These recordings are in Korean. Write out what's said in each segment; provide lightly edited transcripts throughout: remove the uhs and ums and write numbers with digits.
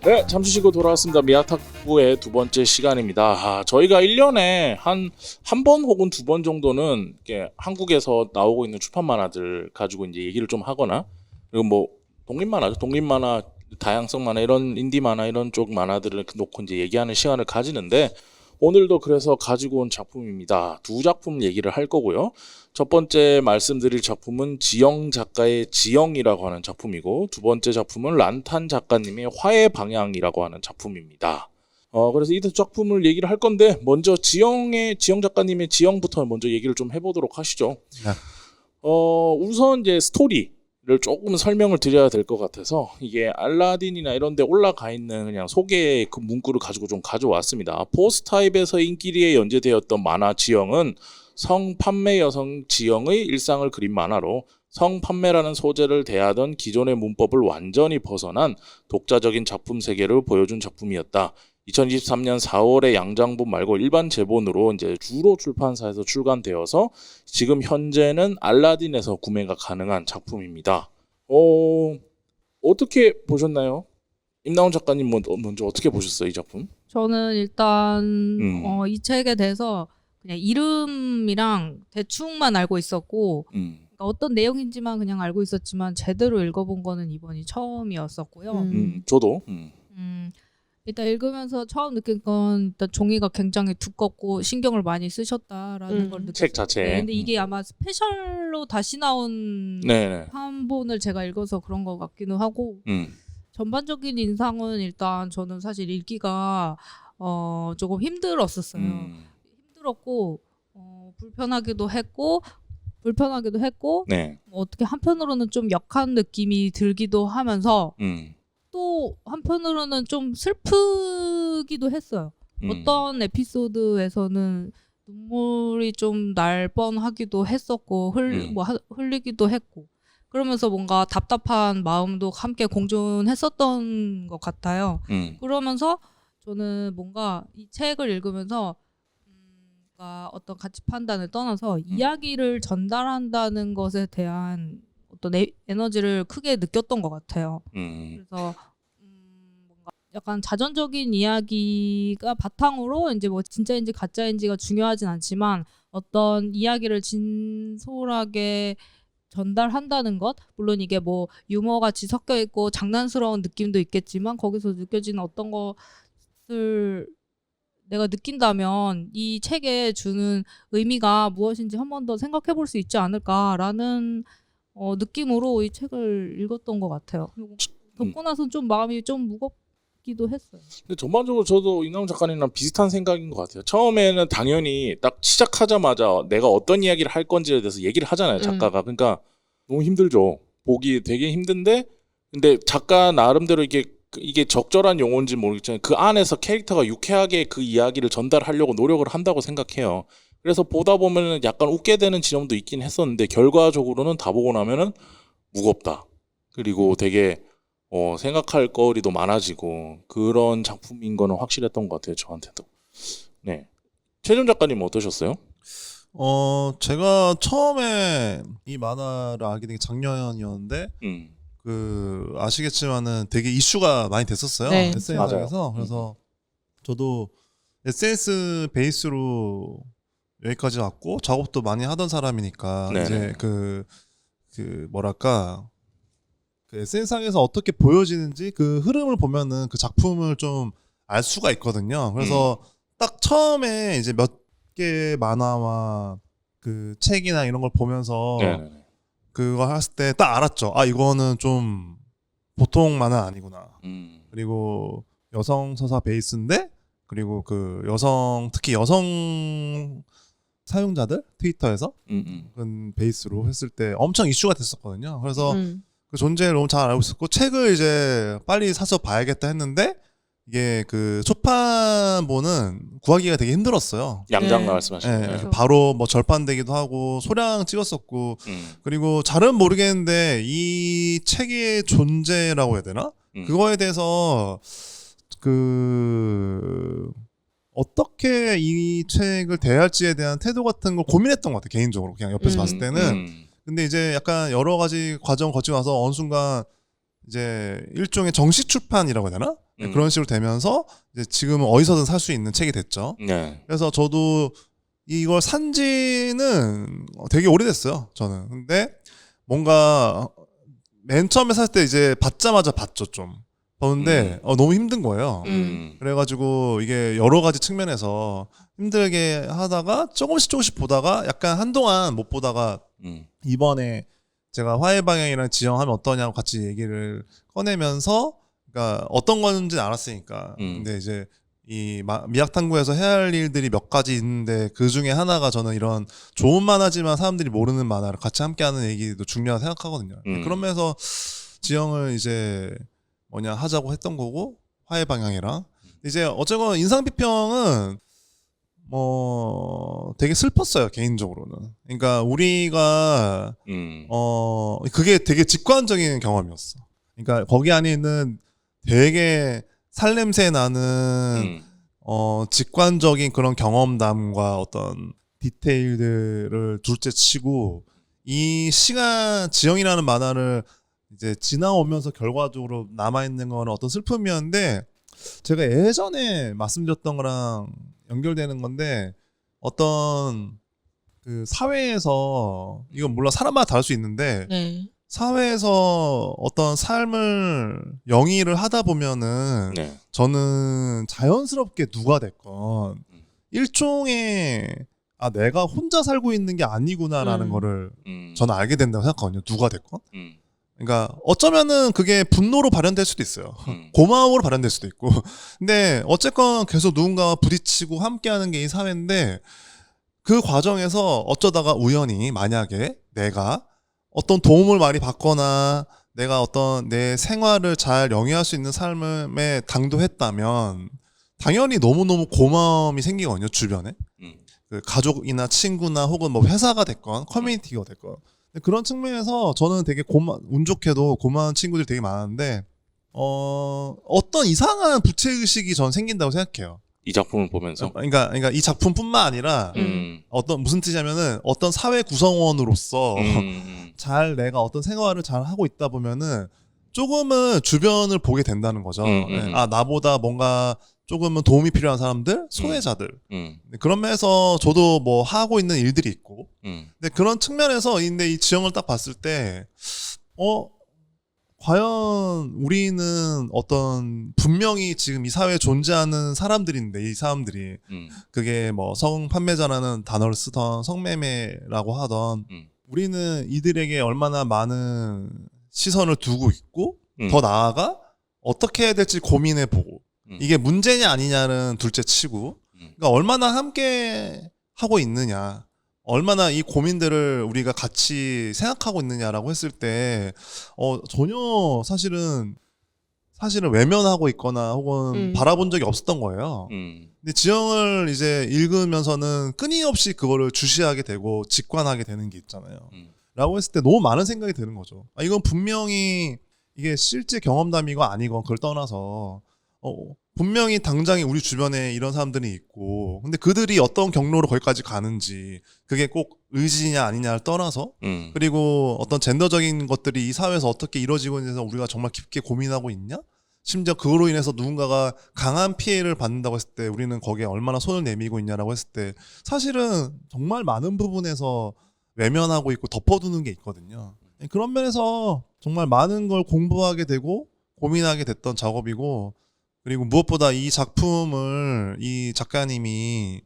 네, 잠시 쉬고 돌아왔습니다. 미아탁부의 두 번째 시간입니다. 저희가 1년에 한 번 혹은 두 번 정도는 이렇게 한국에서 나오고 있는 출판 만화들 가지고 이제 얘기를 좀 하거나, 그리고 뭐 독립 만화, 다양성 만화, 이런 인디 만화 이런 쪽 만화들을 놓고 이제 얘기하는 시간을 가지는데, 오늘도 그래서 가지고 온 작품입니다. 두 작품 얘기를 할 거고요. 첫 번째 말씀드릴 작품은 지영 작가의 지영이라고 하는 작품이고, 두 번째 작품은 란탄 작가님의 화의 방향이라고 하는 작품입니다. 그래서 이 두 작품을 얘기를 할 건데, 먼저 지영 작가님의 지영부터 먼저 얘기를 좀 해보도록 하시죠. 네. 우선 이제 스토리를 조금 설명을 드려야 될 것 같아서, 이게 알라딘이나 이런 데 올라가 있는 그냥 소개 그 문구를 가지고 좀 가져왔습니다. 포스타입에서 인기리에 연재되었던 만화 지영은 성판매 여성 지영의 일상을 그린 만화로, 성판매라는 소재를 대하던 기존의 문법을 완전히 벗어난 독자적인 작품 세계를 보여준 작품이었다. 2023년 4월에 양장본 말고 일반 제본으로 이제 주로 출판사에서 출간되어서 지금 현재는 알라딘에서 구매가 가능한 작품입니다. 어떻게 보셨나요? 임나훈 작가님 먼저 어떻게 보셨어요, 이 작품? 저는 일단 이 책에 대해서 그냥 이름이랑 대충만 알고 있었고, 그러니까 어떤 내용인지만 그냥 알고 있었지만 제대로 읽어본 거는 이번이 처음이었었고요. 저도. 일단 읽으면서 처음 느낀 건 일단 종이가 굉장히 두껍고 신경을 많이 쓰셨다라는 걸 느꼈어요. 책 자체에. 네, 근데 이게 아마 스페셜로 다시 나온 네. 판본을 제가 읽어서 그런 것 같기는 하고, 전반적인 인상은 일단 저는 사실 읽기가 조금 힘들었었어요. 힘들었고 불편하기도 했고 네. 어떻게 한편으로는 좀 역한 느낌이 들기도 하면서 또 한편으로는 좀 슬프기도 했어요. 어떤 에피소드에서는 눈물이 좀 날 뻔하기도 했었고 흘리기도 했고, 그러면서 뭔가 답답한 마음도 함께 공존했었던 것 같아요. 그러면서 저는 뭔가 이 책을 읽으면서 어떤 가치 판단을 떠나서 이야기를 전달한다는 것에 대한 어떤 에너지를 크게 느꼈던 것 같아요. 그래서 뭔가 약간 자전적인 이야기가 바탕으로 이제 뭐 진짜인지 가짜인지가 중요하진 않지만 어떤 이야기를 진솔하게 전달한다는 것, 물론 이게 뭐 유머 같이 섞여 있고 장난스러운 느낌도 있겠지만 거기서 느껴지는 어떤 것을 내가 느낀다면 이 책에 주는 의미가 무엇인지 한 번 더 생각해 볼 수 있지 않을까라는 느낌으로 이 책을 읽었던 것 같아요. 그리고 덮고 나서 좀 마음이 좀 무겁기도 했어요. 근데 전반적으로 저도 임나훈 작가님이랑 비슷한 생각인 것 같아요. 처음에는 당연히 딱 시작하자마자 내가 어떤 이야기를 할 건지에 대해서 얘기를 하잖아요, 작가가. 그러니까 너무 힘들죠. 보기 되게 힘든데, 근데 작가 나름대로 이게 적절한 용어인지 모르겠지만 그 안에서 캐릭터가 유쾌하게 그 이야기를 전달하려고 노력을 한다고 생각해요. 그래서 보다 보면은 약간 웃게 되는 지점도 있긴 했었는데, 결과적으로는 다 보고 나면은 무겁다. 그리고 되게 생각할 거리도 많아지고 그런 작품인 거는 확실했던 것 같아요, 저한테도. 네. 최준 작가님 어떠셨어요? 제가 처음에 이 만화를 알게 된 게 작년이었는데, 아시겠지만은 되게 이슈가 많이 됐었어요. 네. SNS에서. 그래서 저도 SNS 베이스로 여기까지 왔고 작업도 많이 하던 사람이니까 네네. 이제 그 뭐랄까, 그 SNS상에서 어떻게 보여지는지 그 흐름을 보면은 그 작품을 좀 알 수가 있거든요. 그래서 딱 처음에 이제 몇 개 만화와 그 책이나 이런 걸 보면서 네네. 그거 했을 때 딱 알았죠. 아, 이거는 좀 보통 만화 아니구나. 그리고 여성 서사 베이스인데, 그리고 그 특히 여성 사용자들 트위터에서 그 베이스로 했을 때 엄청 이슈가 됐었거든요. 그래서 그 존재를 너무 잘 알고 있었고, 책을 이제 빨리 사서 봐야겠다 했는데, 이게 그 초판본은 구하기가 되게 힘들었어요. 양장 네. 말씀하시는 네, 거예요. 바로 뭐 절판되기도 하고 소량 찍었었고, 그리고 잘은 모르겠는데 이 책의 존재라고 해야 되나? 그거에 대해서 어떻게 이 책을 대할지에 대한 태도 같은 걸 고민했던 것 같아요, 개인적으로. 그냥 옆에서 봤을 때는. 근데 이제 약간 여러 가지 과정 거치고 나서 어느 순간 이제 일종의 정식 출판이라고 해야 되나? 음. 그런 식으로 되면서 이제 지금은 어디서든 살 수 있는 책이 됐죠. 네. 그래서 저도 이걸 산지는 되게 오래됐어요. 저는. 근데 뭔가 맨 처음에 샀을 때 이제 받자마자 봤죠 좀. 봤는데 너무 힘든 거예요. 그래가지고 이게 여러 가지 측면에서 힘들게 하다가 조금씩 보다가 약간 한동안 못 보다가 이번에 제가 화해방향이랑 지영하면 어떠냐고 같이 얘기를 꺼내면서 그러니까 어떤 건지 알았으니까. 근데 이제 이 미학탐구에서 해야 할 일들이 몇 가지 있는데 그 중에 하나가 저는 이런 좋은 만화지만 사람들이 모르는 만화를 같이 함께하는 얘기도 중요하다고 생각하거든요. 그런 면에서 지영을 이제 뭐냐 하자고 했던 거고 화해 방향이랑 이제 어쨌건 인상 비평은 뭐 되게 슬펐어요 개인적으로는. 그러니까 우리가 그게 되게 직관적인 경험이었어. 그러니까 거기 안에 있는 되게 살냄새 나는 직관적인 그런 경험담과 어떤 디테일들을 둘째 치고 이 시간 지영이라는 만화를 이제 지나오면서 결과적으로 남아있는 건 어떤 슬픔이었는데 제가 예전에 말씀드렸던 거랑 연결되는 건데 어떤 그 사회에서 이건 물론 사람마다 다를 수 있는데 네. 사회에서 어떤 삶을 영위를 하다 보면은 네. 저는 자연스럽게 누가 됐건 일종의 내가 혼자 살고 있는 게 아니구나라는 거를 저는 알게 된다고 생각하거든요. 누가 됐건. 그러니까 어쩌면은 그게 분노로 발현될 수도 있어요. 고마움으로 발현될 수도 있고. 근데 어쨌건 계속 누군가와 부딪히고 함께하는 게 이 사회인데 그 과정에서 어쩌다가 우연히 만약에 내가 어떤 도움을 많이 받거나 내가 어떤 내 생활을 잘 영위할 수 있는 삶에 당도했다면 당연히 너무너무 고마움이 생기거든요. 주변에. 그 가족이나 친구나 혹은 뭐 회사가 됐건 커뮤니티가 됐건 그런 측면에서 저는 되게 운 좋게도 고마운 친구들이 되게 많은데 어떤 이상한 부채의식이 전 생긴다고 생각해요. 이 작품을 보면서. 그러니까 이 작품뿐만 아니라 어떤 무슨 뜻이냐면은 어떤 사회 구성원으로서 잘 내가 어떤 생활을 잘 하고 있다 보면은 조금은 주변을 보게 된다는 거죠. 나보다 뭔가 조금은 도움이 필요한 사람들, 소외자들. 그런 면에서 저도 뭐 하고 있는 일들이 있고. 근데 그런 측면에서 근데 이 지형을 딱 봤을 때 과연 우리는 어떤 분명히 지금 이 사회에 존재하는 사람들인데 이 사람들이 그게 뭐 성판매자라는 단어를 쓰던 성매매라고 하던 우리는 이들에게 얼마나 많은 시선을 두고 있고 더 나아가 어떻게 해야 될지 고민해보고 이게 문제냐 아니냐는 둘째 치고 그러니까 얼마나 함께 하고 있느냐 얼마나 이 고민들을 우리가 같이 생각하고 있느냐라고 했을 때 전혀 사실은 외면하고 있거나 혹은 바라본 적이 없었던 거예요. 근데 지형을 이제 읽으면서는 끊임없이 그거를 주시하게 되고 직관하게 되는 게 있잖아요. 라고 했을 때 너무 많은 생각이 드는 거죠. 이건 분명히 이게 실제 경험담이고 아니건 그걸 떠나서 분명히 당장에 우리 주변에 이런 사람들이 있고 근데 그들이 어떤 경로로 거기까지 가는지 그게 꼭 의지냐 아니냐를 떠나서 그리고 어떤 젠더적인 것들이 이 사회에서 어떻게 이루어지고 있는지 우리가 정말 깊게 고민하고 있냐? 심지어 그거로 인해서 누군가가 강한 피해를 받는다고 했을 때 우리는 거기에 얼마나 손을 내밀고 있냐라고 했을 때 사실은 정말 많은 부분에서 외면하고 있고 덮어두는 게 있거든요. 그런 면에서 정말 많은 걸 공부하게 되고 고민하게 됐던 작업이고 그리고 무엇보다 이 작품을 이 작가님이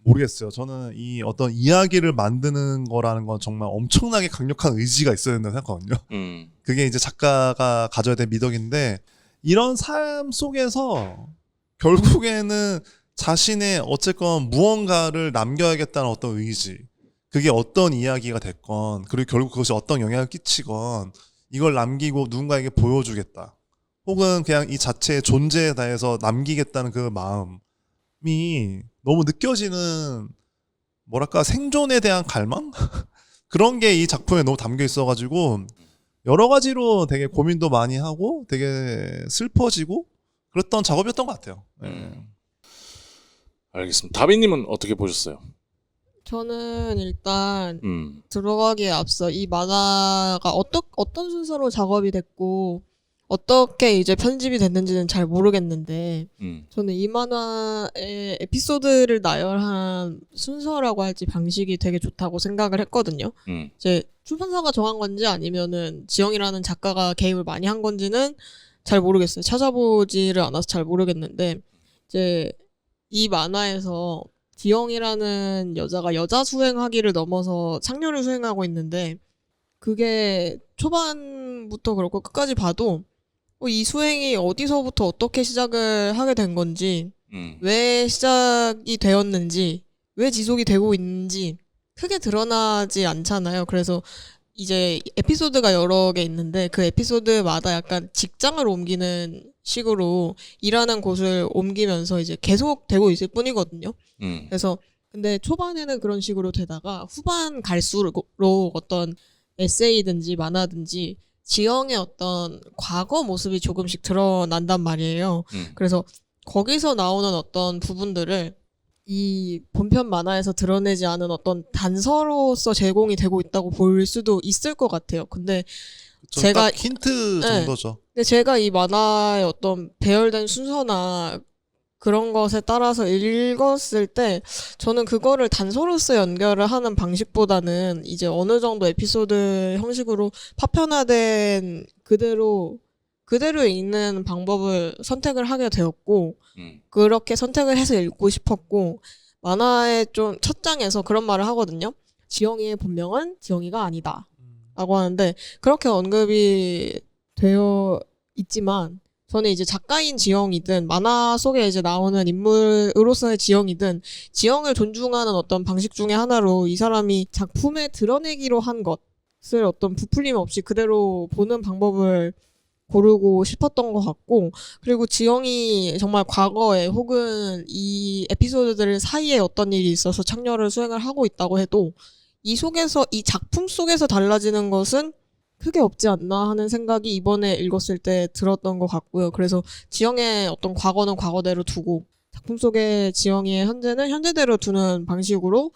모르겠어요. 저는 이 어떤 이야기를 만드는 거라는 건 정말 엄청나게 강력한 의지가 있어야 된다고 생각하거든요. 그게 이제 작가가 가져야 될 미덕인데 이런 삶 속에서 결국에는 자신의 어쨌건 무언가를 남겨야겠다는 어떤 의지 그게 어떤 이야기가 됐건 그리고 결국 그것이 어떤 영향을 끼치건 이걸 남기고 누군가에게 보여주겠다. 혹은 그냥 이 자체의 존재에 대해서 남기겠다는 그 마음이 너무 느껴지는 뭐랄까 생존에 대한 갈망? 그런 게 이 작품에 너무 담겨 있어가지고 여러 가지로 되게 고민도 많이 하고 되게 슬퍼지고 그랬던 작업이었던 것 같아요. 알겠습니다. 다비님은 어떻게 보셨어요? 저는 일단 들어가기에 앞서 이 만화가 어떤 순서로 작업이 됐고 어떻게 이제 편집이 됐는지는 잘 모르겠는데 음. 저는 이 만화의 에피소드를 나열한 순서라고 할지 방식이 되게 좋다고 생각을 했거든요. 이제 출판사가 정한 건지 아니면은 지영이라는 작가가 개입을 많이 한 건지는 잘 모르겠어요. 찾아보지를 않아서 잘 모르겠는데 이제 이 만화에서 지영이라는 여자가 여자 수행하기를 넘어서 창녀를 수행하고 있는데 그게 초반부터 그렇고 끝까지 봐도 이 수행이 어디서부터 어떻게 시작을 하게 된 건지 왜 시작이 되었는지 왜 지속이 되고 있는지 크게 드러나지 않잖아요. 그래서 이제 에피소드가 여러 개 있는데 그 에피소드마다 약간 직장을 옮기는 식으로 일하는 곳을 옮기면서 이제 계속 되고 있을 뿐이거든요. 그래서 근데 초반에는 그런 식으로 되다가 후반 갈수록 어떤 에세이든지 만화든지 지영의 어떤 과거 모습이 조금씩 드러난단 말이에요. 그래서 거기서 나오는 어떤 부분들을 이 본편 만화에서 드러내지 않은 어떤 단서로서 제공이 되고 있다고 볼 수도 있을 것 같아요. 근데 제가 딱 힌트 정도죠. 근데 제가 이 만화의 어떤 배열된 순서나 그런 것에 따라서 읽었을 때 저는 그거를 단서로서 연결을 하는 방식보다는 이제 어느 정도 에피소드 형식으로 파편화된 그대로 읽는 방법을 선택을 하게 되었고 그렇게 선택을 해서 읽고 싶었고 만화의 좀 첫 장에서 그런 말을 하거든요. 지영이의 본명은 지영이가 아니다 라고 하는데 그렇게 언급이 되어 있지만 저는 이제 작가인 지영이든 만화 속에 이제 나오는 인물으로서의 지영이든 지영을 존중하는 어떤 방식 중에 하나로 이 사람이 작품에 드러내기로 한 것을 어떤 부풀림 없이 그대로 보는 방법을 고르고 싶었던 것 같고 그리고 지영이 정말 과거에 혹은 이 에피소드들 사이에 어떤 일이 있어서 창녀를 수행을 하고 있다고 해도 이 작품 속에서 달라지는 것은 크게 없지 않나 하는 생각이 이번에 읽었을 때 들었던 것 같고요. 그래서 지영의 어떤 과거는 과거대로 두고 작품 속의 지영이의 현재는 현재대로 두는 방식으로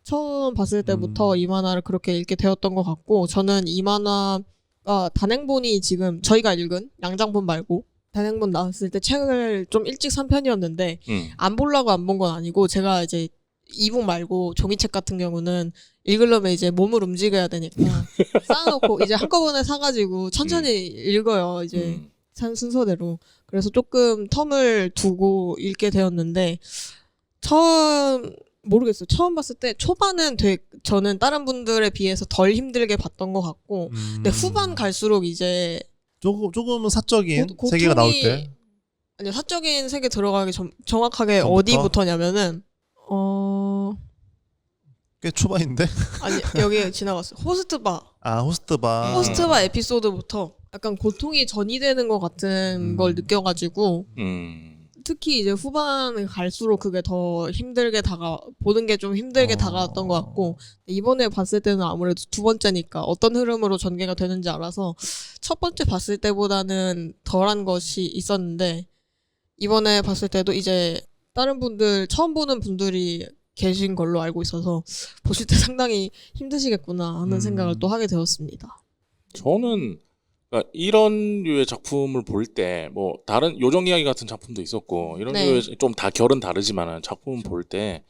처음 봤을 때부터 이 만화를 그렇게 읽게 되었던 것 같고 저는 이 만화가 단행본이 지금 저희가 읽은 양장본 말고 단행본 나왔을 때 책을 좀 일찍 산 편이었는데 안 보려고 안 본 건 아니고 제가 이제 이북 말고 종이책 같은 경우는 읽으려면 이제 몸을 움직여야 되니까 쌓아놓고 이제 한꺼번에 사가지고 천천히 읽어요. 이제 산 순서대로. 그래서 조금 텀을 두고 읽게 되었는데 모르겠어요. 처음 봤을 때 초반은 저는 다른 분들에 비해서 덜 힘들게 봤던 것 같고 근데 후반 갈수록 이제 조금은 사적인 세계가 나올 때 아니요. 사적인 세계 들어가기 정확하게 전부터? 어디부터냐면은 꽤 초반인데. 아니 여기 지나갔어요. 호스트바. 아 호스트바. 호스트바 에피소드부터 약간 고통이 전이되는 것 같은 걸 느껴가지고 특히 이제 후반에 갈수록 그게 더 힘들게 보는 게 좀 힘들게 다가왔던 것 같고 이번에 봤을 때는 아무래도 두 번째니까 어떤 흐름으로 전개가 되는지 알아서 첫 번째 봤을 때보다는 덜한 것이 있었는데 이번에 봤을 때도 이제 다른 분들 처음 보는 분들이 계신 걸로 알고 있어서 보실 때 상당히 힘드시겠구나 하는 생각을 또 하게 되었습니다. 저는 그러니까 이런 류의 작품을 볼 때 뭐 다른 요정 이야기 같은 작품도 있었고 이런 네. 류의 좀 다 결은 다르지만은 작품을 볼 때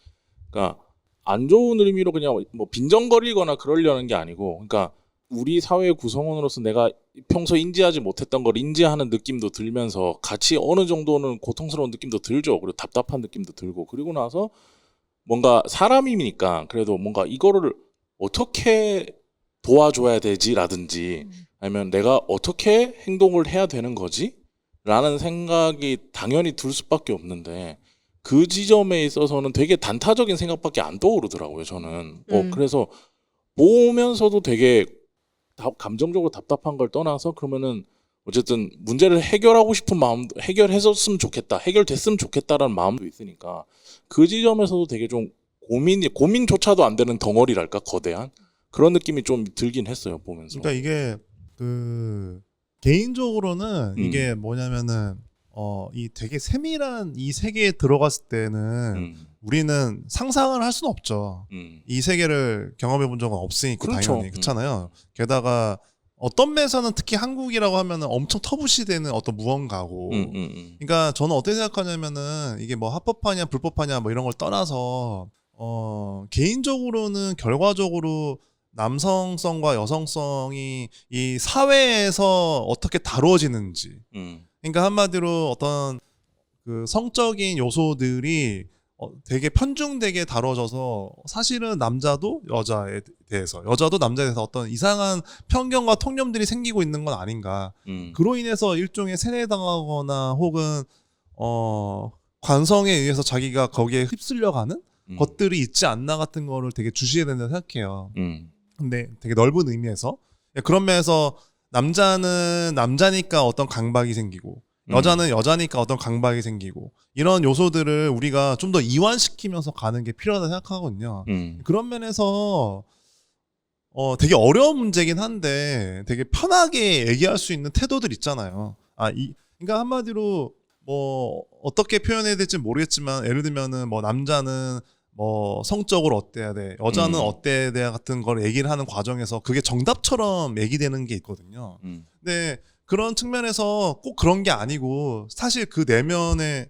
그러니까 안 좋은 의미로 그냥 뭐 빈정거리거나 그러려는 게 아니고 그러니까 우리 사회의 구성원으로서 내가 평소 인지하지 못했던 걸 인지하는 느낌도 들면서 같이 어느 정도는 고통스러운 느낌도 들죠. 그리고 답답한 느낌도 들고 그리고 나서 뭔가 사람이니까 그래도 뭔가 이거를 어떻게 도와줘야 되지라든지 아니면 내가 어떻게 행동을 해야 되는 거지? 라는 생각이 당연히 들 수밖에 없는데 그 지점에 있어서는 되게 단타적인 생각밖에 안 떠오르더라고요. 저는 그래서 보면서도 되게 감정적으로 답답한 걸 떠나서 그러면은 어쨌든 문제를 해결하고 싶은 마음도 해결했었으면 좋겠다, 해결됐으면 좋겠다라는 마음도 있으니까 그 지점에서도 되게 좀 고민조차도 안 되는 덩어리랄까 거대한 그런 느낌이 좀 들긴 했어요 보면서. 그러니까 이게 개인적으로는 이게 뭐냐면은 이 되게 세밀한 이 세계에 들어갔을 때는 우리는 상상을 할 수는 없죠. 이 세계를 경험해 본 적은 없으니까 그렇죠. 당연히 그렇잖아요. 게다가 어떤 면에서는 특히 한국이라고 하면은 엄청 터부시되는 어떤 무언가고. 그러니까 저는 어떻게 생각하냐면은 이게 뭐 합법화냐 불법화냐 뭐 이런 걸 떠나서 개인적으로는 결과적으로 남성성과 여성성이 이 사회에서 어떻게 다루어지는지. 그러니까 한마디로 어떤 그 성적인 요소들이 되게 편중되게 다뤄져서 사실은 남자도 여자에 대해서 여자도 남자에 대해서 어떤 이상한 편견과 통념들이 생기고 있는 건 아닌가. 그로 인해서 일종의 세뇌당하거나 혹은 관성에 의해서 자기가 거기에 휩쓸려가는 것들이 있지 않나 같은 거를 되게 주시해야 된다고 생각해요. 근데 되게 넓은 의미에서 그런 면에서 남자는 남자니까 어떤 강박이 생기고 여자는 여자니까 어떤 강박이 생기고 이런 요소들을 우리가 좀 더 이완시키면서 가는 게 필요하다고 생각하거든요. 그런 면에서 되게 어려운 문제긴 한데 되게 편하게 얘기할 수 있는 태도들 있잖아요. 그러니까 한마디로 뭐 어떻게 표현해야 될지 모르겠지만 예를 들면은 뭐 남자는 뭐 성적으로 어때야 돼, 여자는 어때야 돼 같은 걸 얘기를 하는 과정에서 그게 정답처럼 얘기되는 게 있거든요. 근데 그런 측면에서 꼭 그런 게 아니고 사실 그 내면에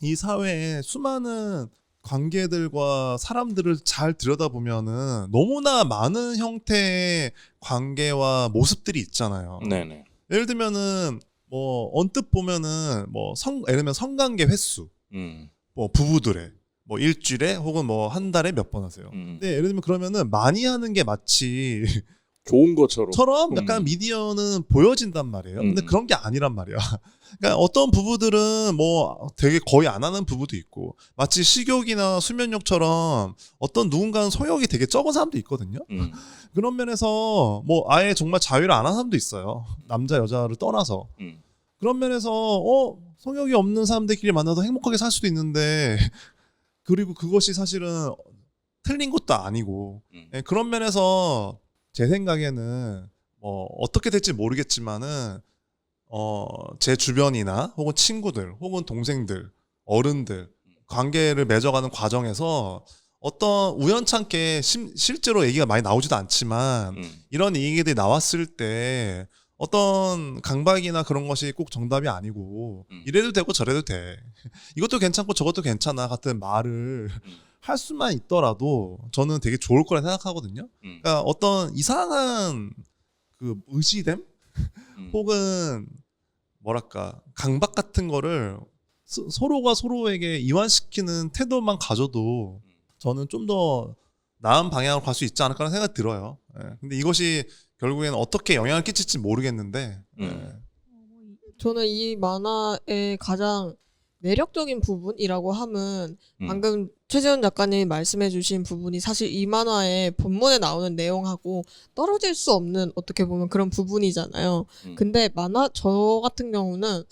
이 사회에 수많은 관계들과 사람들을 잘 들여다보면은 너무나 많은 형태의 관계와 모습들이 있잖아요. 네네. 예를 들면은 뭐 언뜻 보면은 뭐 예를 들면 성관계 횟수, 뭐 부부들의 뭐 일주일에 혹은 뭐 한 달에 몇 번 하세요. 근데 예를 들면 그러면은 많이 하는 게 마치 좋은 것처럼. 약간 미디어는 보여진단 말이에요. 근데 그런 게 아니란 말이야. 그러니까 어떤 부부들은 뭐 되게 거의 안 하는 부부도 있고 마치 식욕이나 수면욕처럼 어떤 누군가는 소욕이 되게 적은 사람도 있거든요. 그런 면에서 뭐 아예 정말 자유를 안 하는 사람도 있어요. 남자 여자를 떠나서. 그런 면에서 성욕이 없는 사람들끼리 만나서 행복하게 살 수도 있는데 그리고 그것이 사실은 틀린 것도 아니고 그런 면에서 제 생각에는 뭐 어떻게 될지 모르겠지만은 제 주변이나 혹은 친구들 혹은 동생들 어른들 관계를 맺어가는 과정에서 어떤 우연찮게 실제로 얘기가 많이 나오지도 않지만 이런 얘기들이 나왔을 때 어떤 강박이나 그런 것이 꼭 정답이 아니고 이래도 되고 저래도 돼 이것도 괜찮고 저것도 괜찮아 같은 말을 할 수만 있더라도 저는 되게 좋을 거라 생각하거든요. 그러니까 어떤 이상한 그 의지됨 혹은 뭐랄까 강박 같은 거를 서로가 서로에게 이완시키는 태도만 가져도 저는 좀 더 나은 방향으로 갈 수 있지 않을까라는 생각이 들어요. 근데 이것이 결국에는 어떻게 영향을 끼칠지 모르겠는데 저는 이 만화의 가장 매력적인 부분이라고 함은 방금 최재현 작가님이 말씀해주신 부분이 사실 이 만화의 본문에 나오는 내용하고 떨어질 수 없는 어떻게 보면 그런 부분이잖아요. 근데 저 같은 경우는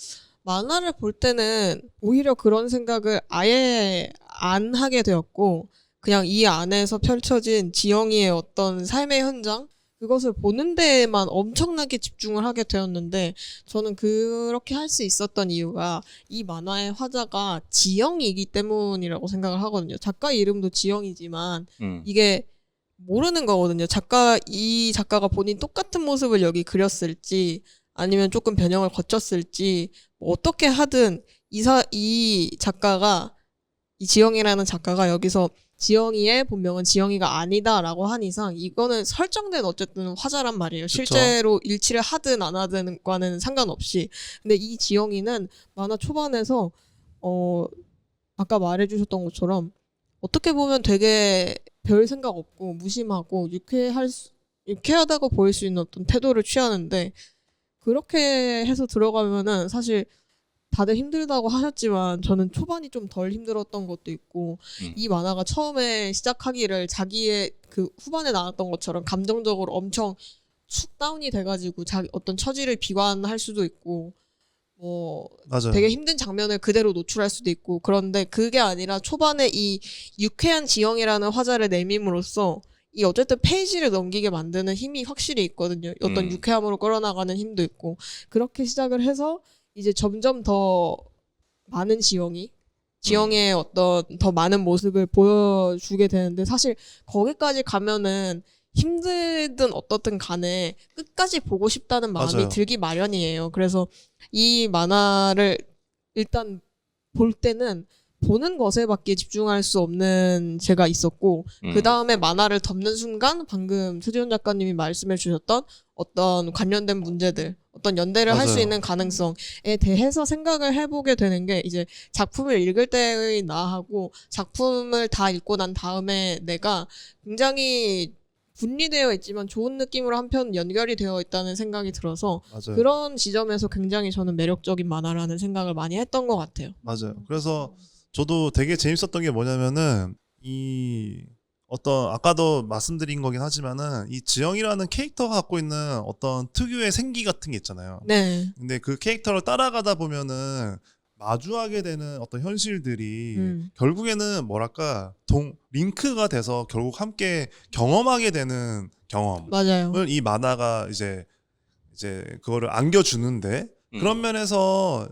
만화를 볼 때는 오히려 그런 생각을 아예 안 하게 되었고 그냥 이 안에서 펼쳐진 지영이의 어떤 삶의 현장 그것을 보는 데에만 엄청나게 집중을 하게 되었는데 저는 그렇게 할 수 있었던 이유가 이 만화의 화자가 지영이기 때문이라고 생각을 하거든요. 작가 이름도 지영이지만 이게 모르는 거거든요. 이 작가가 본인 똑같은 모습을 여기 그렸을지 아니면 조금 변형을 거쳤을지 뭐 어떻게 하든 이 지영이라는 작가가 여기서 지영이의 본명은 지영이가 아니다라고 한 이상 이거는 설정된 어쨌든 화자란 말이에요. 그쵸. 실제로 일치를 하든 안 하든과는 상관없이. 근데 이 지영이는 만화 초반에서 아까 말해주셨던 것처럼 어떻게 보면 되게 별 생각 없고 무심하고 유쾌하다고 보일 수 있는 어떤 태도를 취하는데 그렇게 해서 들어가면은 사실 다들 힘들다고 하셨지만 저는 초반이 좀 덜 힘들었던 것도 있고 이 만화가 처음에 시작하기를 자기의 그 후반에 나왔던 것처럼 감정적으로 엄청 쑥 다운이 돼가지고 자기 어떤 처지를 비관할 수도 있고 뭐 맞아요. 되게 힘든 장면을 그대로 노출할 수도 있고 그런데 그게 아니라 초반에 이 유쾌한 지영이라는 화자를 내밈으로써 이 어쨌든 페이지를 넘기게 만드는 힘이 확실히 있거든요. 어떤 유쾌함으로 끌어나가는 힘도 있고 그렇게 시작을 해서 이제 점점 더 많은 지영이의 어떤 더 많은 모습을 보여주게 되는데 사실 거기까지 가면은 힘들든 어떻든 간에 끝까지 보고 싶다는 마음이 맞아요. 들기 마련이에요. 그래서 이 만화를 일단 볼 때는 보는 것에밖에 집중할 수 없는 제가 있었고 그 다음에 만화를 덮는 순간 방금 최지훈 작가님이 말씀해 주셨던 어떤 관련된 문제들, 어떤 연대를 할 수 맞아요. 있는 가능성에 대해서 생각을 해보게 되는 게 이제 작품을 읽을 때의 나하고 작품을 다 읽고 난 다음에 내가 굉장히 분리되어 있지만 좋은 느낌으로 한편 연결이 되어 있다는 생각이 들어서 맞아요. 그런 지점에서 굉장히 저는 매력적인 만화라는 생각을 많이 했던 것 같아요. 맞아요. 그래서 저도 되게 재밌었던 게 뭐냐면은 이 어떤 아까도 말씀드린 거긴 하지만은 이 지영이라는 캐릭터가 갖고 있는 어떤 특유의 생기 같은 게 있잖아요. 네. 근데 그 캐릭터를 따라가다 보면은 마주하게 되는 어떤 현실들이 결국에는 뭐랄까 링크가 돼서 결국 함께 경험하게 되는 경험을 맞아요. 이 만화가 이제 그거를 안겨주는데 그런 면에서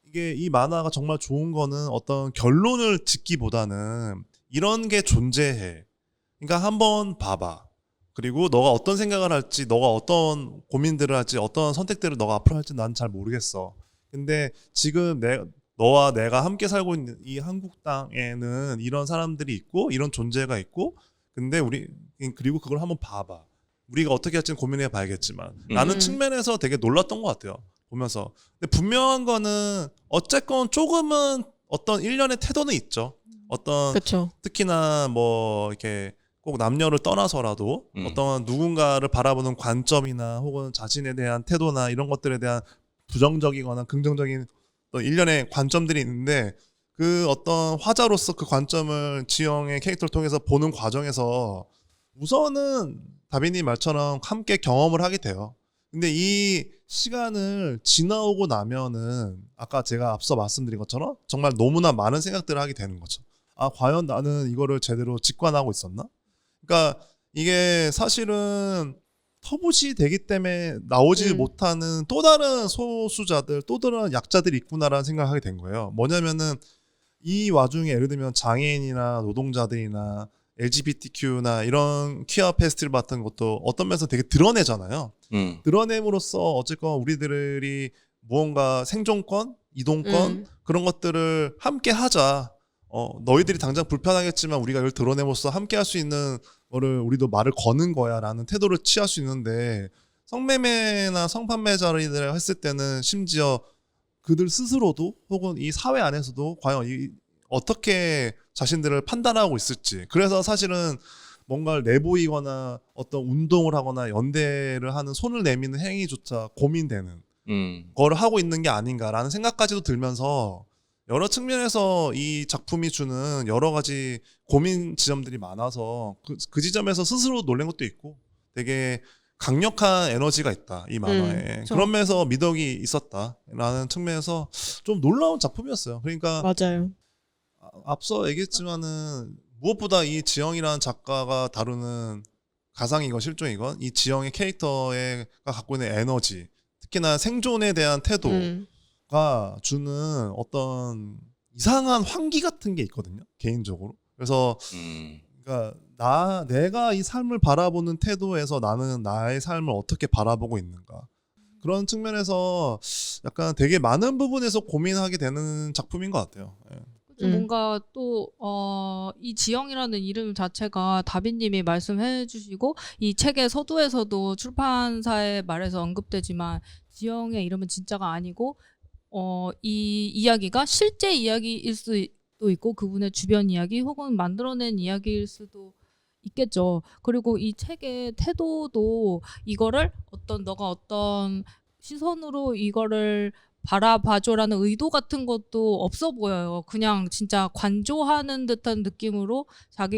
이게 이 만화가 정말 좋은 거는 어떤 결론을 짓기보다는 이런 게 존재해. 그러니까 한번 봐봐. 그리고 너가 어떤 생각을 할지, 너가 어떤 고민들을 할지, 어떤 선택들을 너가 앞으로 할지 난 잘 모르겠어. 근데 지금 너와 내가 함께 살고 있는 이 한국 땅에는 이런 사람들이 있고, 이런 존재가 있고, 근데 그리고 그걸 한번 봐봐. 우리가 어떻게 할지는 고민해 봐야겠지만. 라는 측면에서 되게 놀랐던 것 같아요. 보면서. 근데 분명한 거는 어쨌건 조금은 어떤 일련의 태도는 있죠. 어떤 그렇죠. 특히나 뭐 이렇게 꼭 남녀를 떠나서라도 어떤 누군가를 바라보는 관점이나 혹은 자신에 대한 태도나 이런 것들에 대한 부정적이거나 긍정적인 어떤 일련의 관점들이 있는데 그 어떤 화자로서 그 관점을 지영의 캐릭터를 통해서 보는 과정에서 우선은 다빈이 말처럼 함께 경험을 하게 돼요. 근데 이 시간을 지나오고 나면은 아까 제가 앞서 말씀드린 것처럼 정말 너무나 많은 생각들을 하게 되는 거죠. 아, 과연 나는 이거를 제대로 직관하고 있었나? 그러니까 이게 사실은 터부시 되기 때문에 나오지 못하는 또 다른 소수자들, 또 다른 약자들이 있구나라는 생각을 하게 된 거예요. 뭐냐면은 이 와중에 예를 들면 장애인이나 노동자들이나 LGBTQ나 이런 퀴어 페스티벌 같은 것도 어떤 면에서 되게 드러내잖아요. 드러냄으로써 어쨌건 우리들이 무언가 생존권, 이동권 그런 것들을 함께 하자. 너희들이 당장 불편하겠지만 우리가 이걸 드러냄으로써 함께 할 수 있는 거를 우리도 말을 거는 거야 라는 태도를 취할 수 있는데 성매매나 성판매자를 했을 때는 심지어 그들 스스로도 혹은 이 사회 안에서도 과연 어떻게 자신들을 판단하고 있을지 그래서 사실은 뭔가를 내보이거나 어떤 운동을 하거나 연대를 하는 손을 내미는 행위조차 고민되는 거를 하고 있는 게 아닌가라는 생각까지도 들면서 여러 측면에서 이 작품이 주는 여러 가지 고민 지점들이 많아서 그 지점에서 스스로 놀란 것도 있고 되게 강력한 에너지가 있다 이 만화에 그런 면에서 미덕이 있었다라는 측면에서 좀 놀라운 작품이었어요. 그러니까 맞아요. 앞서 얘기했지만은 무엇보다 이 지영이라는 작가가 다루는 가상이건 실존이건 이 지영의 캐릭터가 갖고 있는 에너지 특히나 생존에 대한 태도가 주는 어떤 이상한 환기 같은 게 있거든요 개인적으로. 그래서 그러니까 내가 이 삶을 바라보는 태도에서 나는 나의 삶을 어떻게 바라보고 있는가 그런 측면에서 약간 되게 많은 부분에서 고민하게 되는 작품인 것 같아요. 뭔가 또 이 지영이라는 이름 자체가 다빈님이 말씀해 주시고 이 책의 서두에서도 출판사의 말에서 언급되지만 지영의 이름은 진짜가 아니고 이 이야기가 실제 이야기일 수도 있고 그분의 주변 이야기 혹은 만들어낸 이야기일 수도 있겠죠. 그리고 이 책의 태도도 이거를 너가 어떤 시선으로 이거를 바라봐줘라는 의도 같은 것도 없어 보여요. 그냥 진짜 관조하는 듯한 느낌으로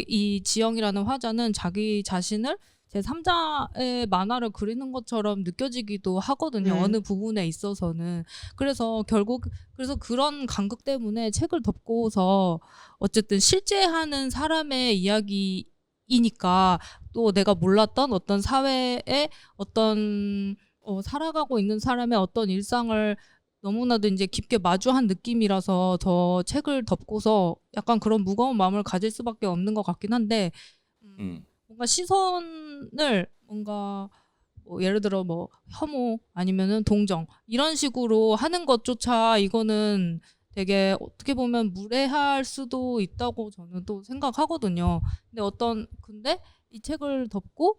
이 지영이라는 화자는 자기 자신을 제3자의 만화를 그리는 것처럼 느껴지기도 하거든요. 어느 부분에 있어서는. 그래서 그런 간극 때문에 책을 덮고서 어쨌든 실제 하는 사람의 이야기이니까 또 내가 몰랐던 어떤 사회의 어떤 살아가고 있는 사람의 어떤 일상을 너무나도 이제 깊게 마주한 느낌이라서 더 책을 덮고서 약간 그런 무거운 마음을 가질 수밖에 없는 것 같긴 한데 뭔가 시선을 뭔가 뭐 예를 들어 뭐 혐오 아니면은 동정 이런 식으로 하는 것조차 이거는 되게 어떻게 보면 무례할 수도 있다고 저는 또 생각하거든요. 근데 이 책을 덮고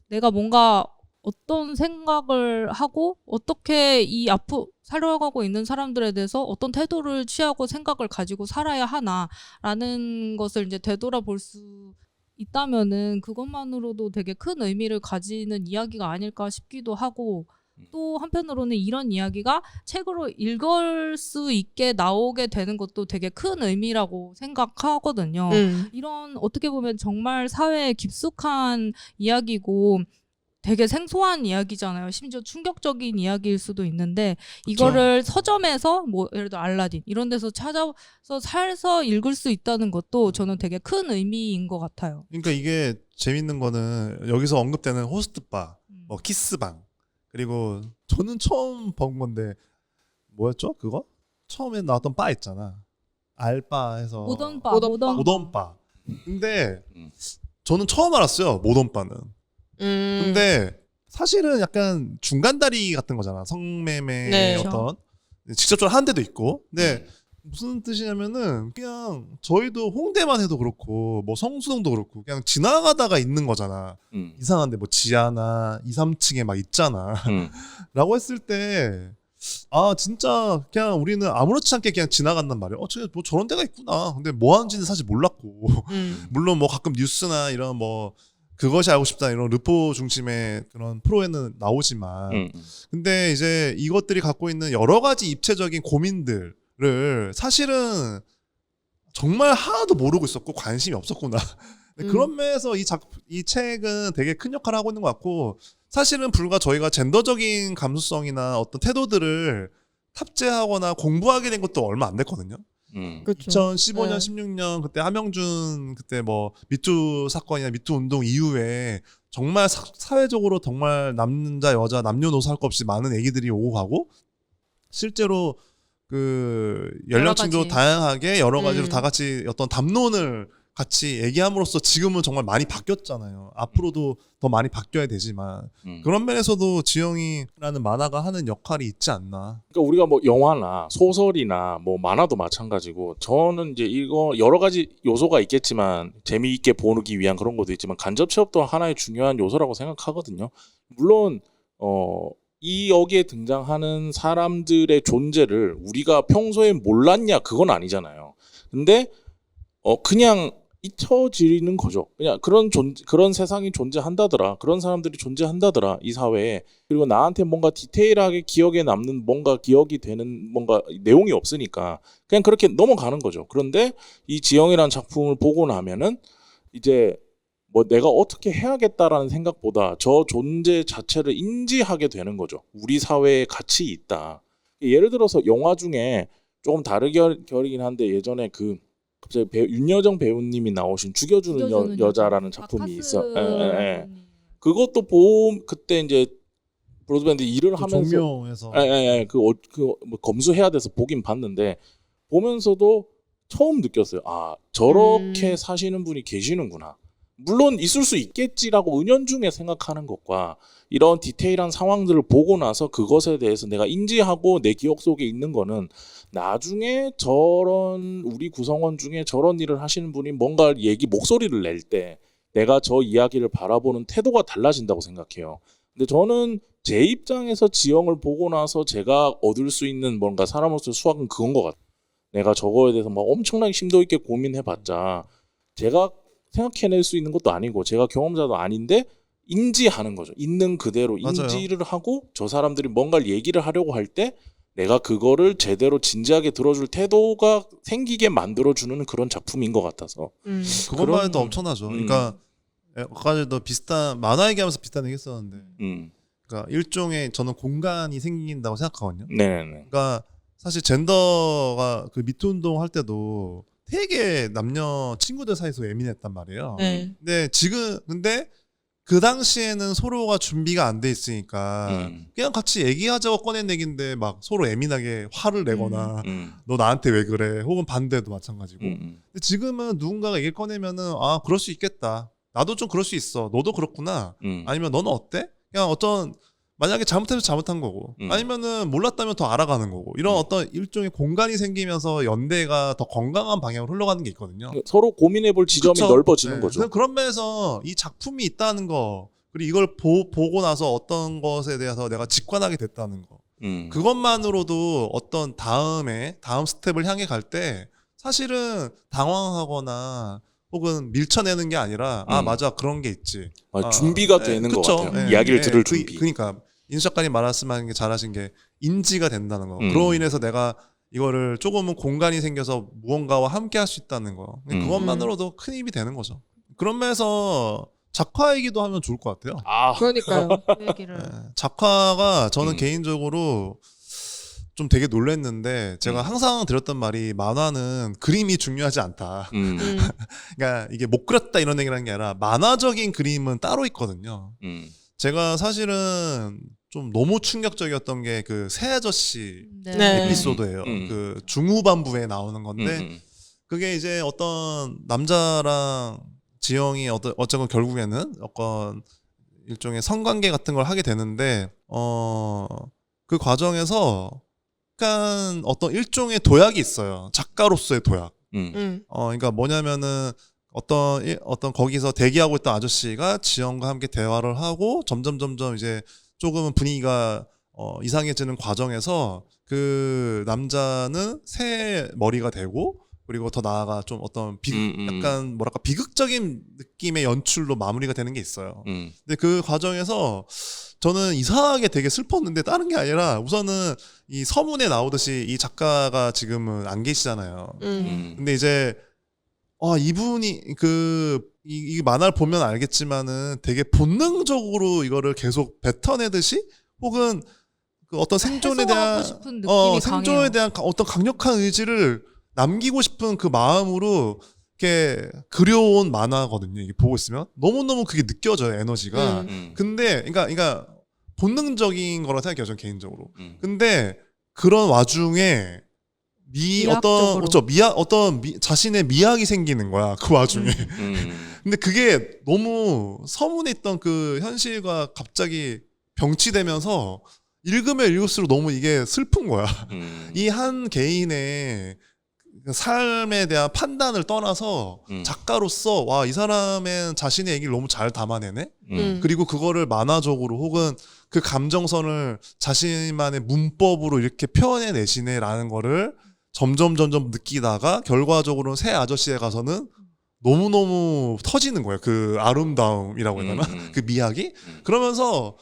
내가 뭔가 어떤 생각을 하고 어떻게 이 앞으로 살아가고 있는 사람들에 대해서 어떤 태도를 취하고 생각을 가지고 살아야 하나라는 것을 이제 되돌아볼 수 있다면은 그것만으로도 되게 큰 의미를 가지는 이야기가 아닐까 싶기도 하고 또 한편으로는 이런 이야기가 책으로 읽을 수 있게 나오게 되는 것도 되게 큰 의미라고 생각하거든요. 이런 어떻게 보면 정말 사회에 깊숙한 이야기고 되게 생소한 이야기잖아요. 심지어 충격적인 이야기일 수도 있는데 이거를 서점에서 뭐 예를 들어 알라딘 이런 데서 찾아서 사서 읽을 수 있다는 것도 저는 되게 큰 의미인 것 같아요. 그러니까 이게 재밌는 거는 여기서 언급되는 호스트바, 뭐 키스방, 그리고 저는 처음 본 건데 뭐였죠? 그거? 처음에 나왔던 바 있잖아. 알바해서 모던바. 근데 저는 처음 알았어요. 모던바는. 근데 사실은 약간 중간다리 같은 거잖아. 성매매 네. 어떤 직접적으로 하는 데도 있고. 근데 무슨 뜻이냐면은 그냥 저희도 홍대만 해도 그렇고 뭐 성수동도 그렇고 그냥 지나가다가 있는 거잖아. 이상한데 뭐 지하나 2, 3층에 막 있잖아. 라고 했을 때 아 진짜 그냥 우리는 아무렇지 않게 그냥 지나간단 말이야. 저기 뭐 저런 데가 있구나. 근데 뭐 하는지는 사실 몰랐고 물론 뭐 가끔 뉴스나 이런 뭐 그것이 알고 싶다 이런 르포 중심의 그런 프로에는 나오지만 근데 이제 이것들이 갖고 있는 여러 가지 입체적인 고민들을 사실은 정말 하나도 모르고 있었고 관심이 없었구나. 그런 면에서 이 책은 되게 큰 역할을 하고 있는 것 같고 사실은 불과 저희가 젠더적인 감수성이나 어떤 태도들을 탑재하거나 공부하게 된 것도 얼마 안 됐거든요. 그쵸. 2015년, 16년 그때 하명준 그때 뭐 미투 사건이나 미투 운동 이후에 정말 사회적으로 정말 남자 여자 남녀노소 할 것 없이 많은 애기들이 오고 가고 실제로 그 연령층도 다양하게 여러 가지로 다 같이 어떤 담론을 같이 얘기함으로써 지금은 정말 많이 바뀌었잖아요. 앞으로도 더 많이 바뀌어야 되지만 그런 면에서도 지영이라는 만화가 하는 역할이 있지 않나. 그러니까 우리가 뭐 영화나 소설이나 뭐 만화도 마찬가지고 저는 이제 이거 여러 가지 요소가 있겠지만 재미있게 보기 위한 그런 것도 있지만 간접 취업도 하나의 중요한 요소라고 생각하거든요. 물론 이 여기에 등장하는 사람들의 존재를 우리가 평소에 몰랐냐 그건 아니잖아요. 근데 그냥 잊혀지는 거죠. 그냥 그런 세상이 존재한다더라. 그런 사람들이 존재한다더라. 이 사회에. 그리고 나한테 뭔가 디테일하게 기억에 남는 뭔가 기억이 되는 뭔가 내용이 없으니까 그냥 그렇게 넘어가는 거죠. 그런데 이 지영이라는 작품을 보고 나면은 이제 뭐 내가 어떻게 해야겠다라는 생각보다 저 존재 자체를 인지하게 되는 거죠. 우리 사회에 가치 있다. 예를 들어서 영화 중에 조금 다른 결이긴 한데 예전에 갑자기 윤여정 배우님이 나오신 죽여주는 여자라는 작품이 있어. 그것도 그때 이제 브로드밴드 일을 하면서 종묘에서 뭐 검수해야 돼서 보긴 봤는데 보면서도 처음 느꼈어요. 아 저렇게 사시는 분이 계시는구나. 물론 있을 수 있겠지라고 은연중에 생각하는 것과 이런 디테일한 상황들을 보고 나서 그것에 대해서 내가 인지하고 내 기억 속에 있는 거는 나중에 저런 우리 구성원 중에 저런 일을 하시는 분이 뭔가 목소리를 낼 때 내가 저 이야기를 바라보는 태도가 달라진다고 생각해요. 근데 저는 제 입장에서 지영을 보고 나서 제가 얻을 수 있는 뭔가 사람으로서의 수확은 그건 것 같아요. 내가 저거에 대해서 막 엄청나게 심도 있게 고민해봤자 제가 생각해낼 수 있는 것도 아니고 제가 경험자도 아닌데 인지하는 거죠. 있는 그대로 인지를 맞아요. 하고 저 사람들이 뭔가를 얘기를 하려고 할 때 내가 그거를 제대로 진지하게 들어줄 태도가 생기게 만들어주는 그런 작품인 것 같아서 그것만 해도 엄청나죠. 그러니까 아까 전에도 비슷한 만화 얘기하면서 비슷한 얘기 했었는데 그러니까 일종의 저는 공간이 생긴다고 생각하거든요. 네네. 그러니까 사실 젠더가 그 미투 운동 할 때도 되게 남녀 친구들 사이에서 예민했단 말이에요. 근데 그 당시에는 서로가 준비가 안 돼 있으니까 그냥 같이 얘기하자고 꺼낸 얘기인데 막 서로 예민하게 화를 내거나 너 나한테 왜 그래 혹은 반대도 마찬가지고 근데 지금은 누군가가 얘기를 꺼내면은 아 그럴 수 있겠다 나도 좀 그럴 수 있어. 너도 그렇구나. 아니면 너는 어때? 그냥 어떤 만약에 잘못해서 잘못한 거고 아니면은 몰랐다면 더 알아가는 거고 이런 어떤 일종의 공간이 생기면서 연대가 더 건강한 방향으로 흘러가는 게 있거든요. 서로 고민해볼 지점이 그쵸? 넓어지는 네. 거죠. 그런 면에서 이 작품이 있다는 거 그리고 이걸 보고 나서 어떤 것에 대해서 내가 직관하게 됐다는 거 그것만으로도 어떤 다음 스텝을 향해 갈 때 사실은 당황하거나 혹은 밀쳐내는 게 아니라 아 맞아 그런 게 있지. 준비가 되는 것 그쵸? 같아요. 이야기를 들을 준비. 그러니까 인수 작가님 말씀하신 게 잘하신 게 인지가 된다는 거. 음. 그로 인해서 내가 이거를 조금은 공간이 생겨서 무언가와 함께 할 수 있다는 거. 그것만으로도 큰 힘이 되는 거죠. 그런 면에서 작화 얘기도 하면 좋을 것 같아요. 아, 그러니까요. 그 얘기를. 작화가 저는 개인적으로 좀 되게 놀랐는데 제가 항상 드렸던 말이 만화는 그림이 중요하지 않다. 그러니까 이게 못 그렸다 이런 얘기라는 게 아니라 만화적인 그림은 따로 있거든요. 제가 사실은 좀 너무 충격적이었던 게 그 새 아저씨 네. 에피소드예요. 그 중후반부에 나오는 건데 그게 이제 어떤 남자랑 지영이 어쨌건 결국에는 어떤 일종의 성관계 같은 걸 하게 되는데 그 과정에서 약간 어떤 일종의 도약이 있어요. 작가로서의 도약. 그러니까 뭐냐면은 어떤 거기서 대기하고 있던 아저씨가 지영과 함께 대화를 하고 점점 이제 조금은 분위기가 이상해지는 과정에서 그 남자는 새 머리가 되고 그리고 더 나아가 좀 어떤 약간 뭐랄까 비극적인 느낌의 연출로 마무리가 되는 게 있어요. 근데 그 과정에서 저는 이상하게 되게 슬펐는데 다른 게 아니라 우선은 이 서문에 나오듯이 이 작가가 지금은 안 계시잖아요. 근데 이제 이분이 이 만화를 보면 알겠지만은 되게 본능적으로 이거를 계속 뱉어내듯이 혹은 그 어떤 생존에 대한 해소하고 싶은 느낌이 생존에 강해요. 대한 어떤 강력한 의지를 남기고 싶은 그 마음으로 이렇게 그려온 만화거든요. 이게 보고 있으면 너무너무 그게 느껴져요, 에너지가. 근데 그러니까 본능적인 거라 생각해요, 전 개인적으로. 근데 그런 와중에 미학적으로. 자신의 미학이 생기는 거야, 그 와중에. 근데 그게 너무 서문에 있던 그 현실과 갑자기 병치되면서 읽으면 읽을수록 너무 이게 슬픈 거야. 이 한 개인의 삶에 대한 판단을 떠나서 작가로서 와, 이 사람은 자신의 얘기를 너무 잘 담아내네. 그리고 그거를 만화적으로 혹은 그 감정선을 자신만의 문법으로 이렇게 표현해내시네라는 거를 점점 느끼다가 결과적으로는 새 아저씨에 가서는 너무너무 터지는 거예요. 그 아름다움이라고 해야 되나? 그 미학이? 그러면서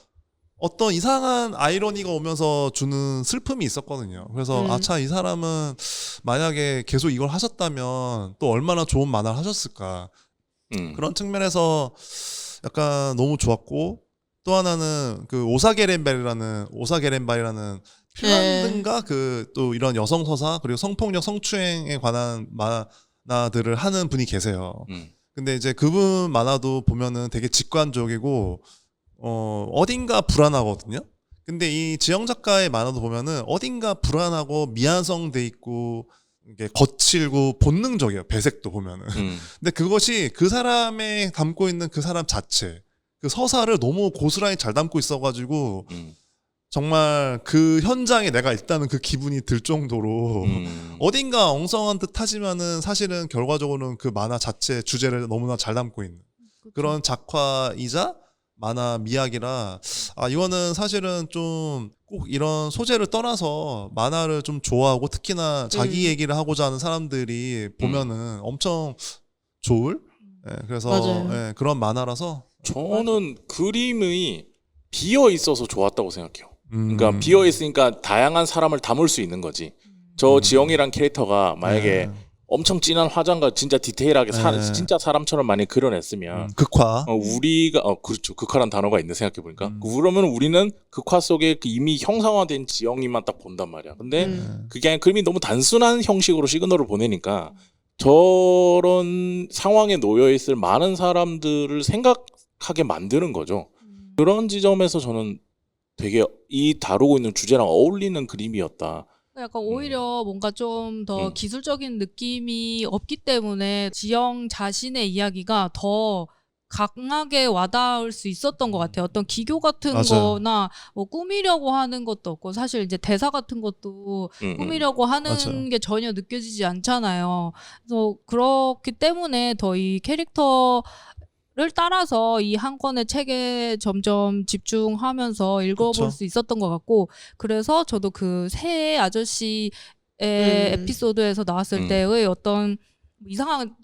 어떤 이상한 아이러니가 오면서 주는 슬픔이 있었거든요. 그래서 이 사람은 만약에 계속 이걸 하셨다면 또 얼마나 좋은 만화를 하셨을까. 그런 측면에서 약간 너무 좋았고 또 하나는 그 오사게렌바이라는 핀란드인가 그 또 이런 여성 서사 그리고 성폭력 성추행에 관한 만화들을 하는 분이 계세요. 근데 이제 그분 만화도 보면은 되게 직관적이고 어딘가 불안하거든요. 근데 이 지영 작가의 만화도 보면은 어딘가 불안하고 미완성돼 있고 이게 거칠고 본능적이에요. 배색도 보면은. 근데 그것이 그 사람의 담고 있는 그 사람 자체, 그 서사를 너무 고스란히 잘 담고 있어가지고 정말 그 현장에 내가 있다는 그 기분이 들 정도로 어딘가 엉성한 듯 하지만은 사실은 결과적으로는 그 만화 자체 주제를 너무나 잘 담고 있는 그런 작화이자 만화 미학이라 이거는 사실은 좀 꼭 이런 소재를 떠나서 만화를 좀 좋아하고 특히나 자기 얘기를 하고자 하는 사람들이 보면은 엄청 좋을 그래서 맞아요. 그런 만화라서 저는 그림이 비어 있어서 좋았다고 생각해요. 그러니까 비어 있으니까 다양한 사람을 담을 수 있는 거지. 저 지영이란 캐릭터가 만약에 엄청 진한 화장과 진짜 디테일하게 진짜 사람처럼 많이 그려냈으면 극화 우리가 그렇죠. 극화란 단어가 있네 생각해 보니까. 그러면 우리는 극화 속에 그 이미 형상화된 지영이만 딱 본단 말이야. 근데 그게 아니라 그림이 너무 단순한 형식으로 시그널을 보내니까 저런 상황에 놓여 있을 많은 사람들을 생각하게 만드는 거죠. 그런 지점에서 저는 되게 이 다루고 있는 주제랑 어울리는 그림이었다. 약간 오히려 뭔가 좀 더 기술적인 느낌이 없기 때문에 지영 자신의 이야기가 더 강하게 와닿을 수 있었던 것 같아요. 어떤 기교 같은 맞아요. 거나 뭐 꾸미려고 하는 것도 없고 사실 이제 대사 같은 것도 꾸미려고 하는 맞아요. 게 전혀 느껴지지 않잖아요. 그래서 그렇기 때문에 더 이 캐릭터를 따라서 이 한 권의 책에 점점 집중하면서 읽어볼 그쵸. 수 있었던 것 같고 그래서 저도 그 새 아저씨의 에피소드에서 나왔을 때의 어떤 이상한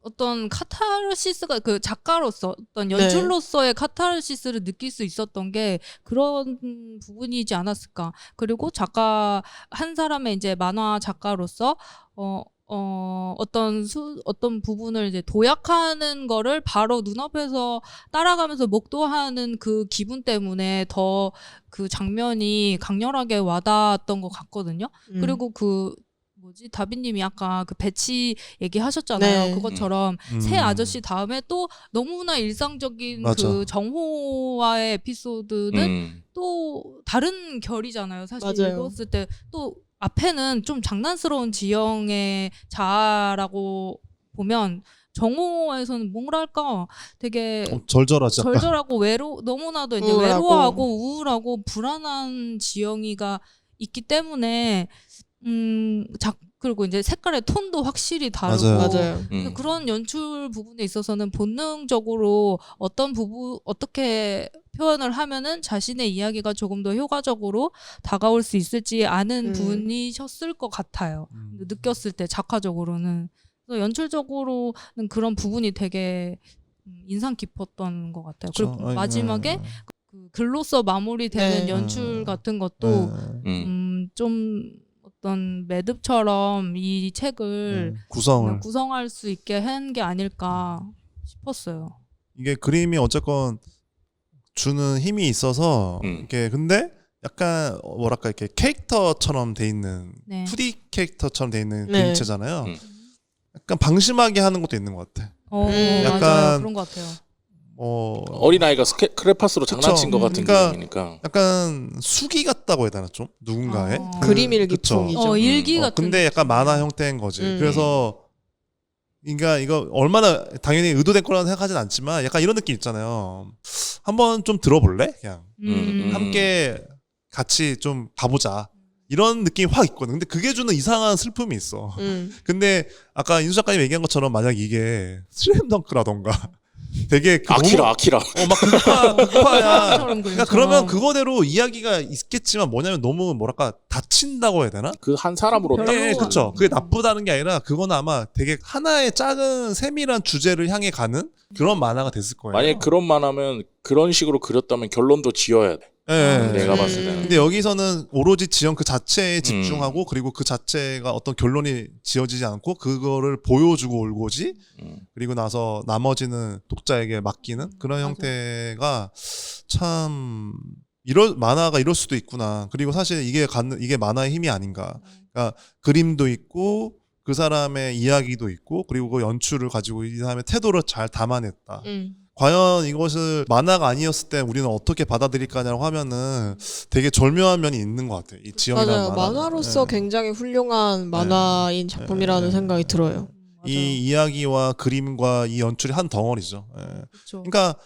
어떤 카타르시스가 그 작가로서 어떤 연출로서의 카타르시스를 느낄 수 있었던 게 그런 부분이지 않았을까. 그리고 작가 한 사람의 이제 만화 작가로서 어떤 부분을 이제 도약하는 거를 바로 눈앞에서 따라가면서 목도하는 그 기분 때문에 더 그 장면이 강렬하게 와닿았던 것 같거든요. 그리고 다비님이 아까 그 배치 얘기하셨잖아요. 네. 그것처럼 새 아저씨 다음에 또 너무나 일상적인 맞아. 그 정호와의 에피소드는 또 다른 결이잖아요. 사실 맞아요. 읽었을 때 또 앞에는 좀 장난스러운 지형의 자아라고 보면 정호에서는 뭐랄까 되게 절절하지 약간. 절절하고 너무나도 이제 우울하고. 외로워하고 우울하고 불안한 지형이가 있기 때문에 그리고 이제 색깔의 톤도 확실히 다르고 맞아요. 그런 연출 부분에 있어서는 본능적으로 어떻게 표현을 하면은 자신의 이야기가 조금 더 효과적으로 다가올 수 있을지 아는 분이셨을 것 같아요. 느꼈을 때 작화적으로는. 그래서 연출적으로는 그런 부분이 되게 인상 깊었던 것 같아요. 그쵸. 그리고 마지막에 그 글로써 마무리되는 네. 연출 같은 것도 좀 어떤 매듭처럼 이 책을 구성할 수 있게 한 게 아닐까 싶었어요. 이게 그림이 어쨌건 주는 힘이 있어서 이게 근데 약간 뭐랄까 이렇게 캐릭터처럼 돼 있는 네. 2D 캐릭터처럼 돼 있는 네. 그림체잖아요. 약간 방심하게 하는 것도 있는 것 같아. 맞아요. 약간 그런 것 같아요. 어린아이가 크레파스로 장난친 것 같은 그러니까 기분이니까. 약간 수기 같다고 해야 되나 좀 누군가의 그림 그쵸. 일기풍이죠. 일기 같은 근데 약간 만화 형태인 거지. 그래서 그러니까 이거 얼마나 당연히 의도된 거라고 생각하진 않지만 약간 이런 느낌 있잖아요. 한번 좀 들어볼래? 그냥 함께 같이 좀 가보자. 이런 느낌이 확 있거든. 근데 그게 주는 이상한 슬픔이 있어. 근데 아까 인수 작가님 얘기한 것처럼 만약 이게 슬램덩크라던가 되게 아키라 막 극파야. 그러니까 그러면 그거 그거대로 이야기가 있겠지만 뭐냐면 너무 뭐랄까 다친다고 해야 되나? 그 한 사람으로 딱 네, 그렇죠. 그게 나쁘다는 게 아니라 그건 아마 되게 하나의 작은 세밀한 주제를 향해 가는 그런 만화가 됐을 거예요. 만약에 그런 만하면 그런 식으로 그렸다면 결론도 지어야 돼. 네, 내가 봤을 때는. 근데 여기서는 오로지 지형 그 자체에 집중하고 그리고 그 자체가 어떤 결론이 지어지지 않고 그거를 보여주고 올고지 그리고 나서 나머지는 독자에게 맡기는 그런 형태가 참 만화가 이럴 수도 있구나. 그리고 사실 이게 만화의 힘이 아닌가. 그러니까 그림도 있고 그 사람의 이야기도 있고 그리고 그 연출을 가지고 이 사람의 태도를 잘 담아냈다. 과연 이것을 만화가 아니었을 때 우리는 어떻게 받아들일까냐고 하면은 되게 절묘한 면이 있는 것 같아요. 이 지형이라는 맞아요. 만화로서 굉장히 훌륭한 만화인 작품이라는 생각이 들어요. 이 이야기와 그림과 이 연출이 한 덩어리죠. 그러니까